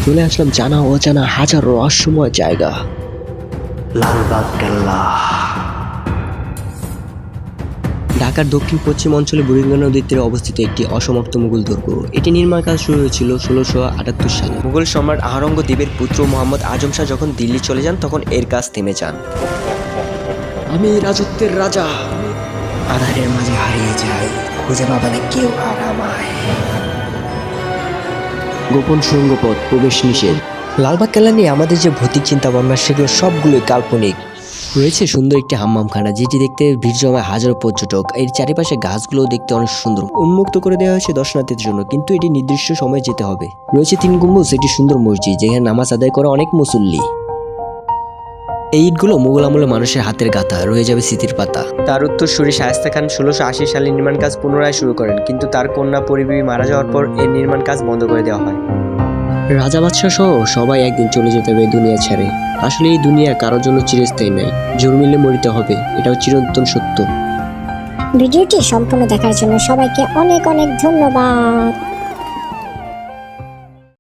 চলে আসলাম জানা অজানা হাজার রহস্যময় জায়গা, লালবাগ কেল্লা। ঢাকার দক্ষিণ পশ্চিম অঞ্চলে বুড়িগঙ্গা নদীর তীরে অবস্থিত একটি অসমাপ্ত মুঘল দুর্গ। এটি নির্মাণ কাজ শুরু হয়েছিল 1678 সালে। মুঘল সম্রাট আওরঙ্গজেবের পুত্র মোহাম্মদ আজম শাহ যখন দিল্লি চলে যান তখন এর কাজ থেমে যান। আমি রাজত্বের রাজা, আধারের মাঝে হারিয়ে যায়, খুঁজে পাবে না কেউ আর আমায়। গোপন সুড়ঙ্গ পথ, প্রবেশ নিষেধ। লালবাগ কেল্লা নিয়ে আমাদের যে ভৌতিক চিন্তা ভাবনা সেগুলো সবগুলোই কাল্পনিক। রয়েছে সুন্দর একটি হাম্মামখানা, যেটি দেখতে ভিড় জমায় হাজারো পর্যটক। এর চারিপাশে গাছগুলোও দেখতে অনেক সুন্দর। উন্মুক্ত করে দেওয়া হয়েছে দর্শনার্থীদের জন্য, কিন্তু এটি নির্দিষ্ট সময়ে যেতে হবে। রয়েছে 3 গম্বুজ, একটি সুন্দর মসজিদ যেখানে নামাজ আদায় করে অনেক মুসল্লি। এই ইটগুলো মুঘল আমলে মানুষের হাতের গাঁথা, রয়ে যাবে স্মৃতির পাতা। তার উত্তরসূরি শায়েস্তা খান 1680 সালে নির্মাণ কাজ পুনরায় শুরু করেন, কিন্তু তার কন্যা পরিবেবী মারা যাওয়ার পর এর নির্মাণ কাজ বন্ধ করে দেওয়া হয়। রাজা বাদশাহ সহ সবাই একদিন চলে যেতে হবে এই দুনিয়া ছেড়ে। আসলে এই দুনিয়া কারোর জন্য চিরস্থায়ী নাই, জোর মিললে মরিতে হবে, এটাও চিরন্তন সত্য। ভিডিওটি সম্পূর্ণ দেখার জন্য সবাইকে অনেক অনেক ধন্যবাদ।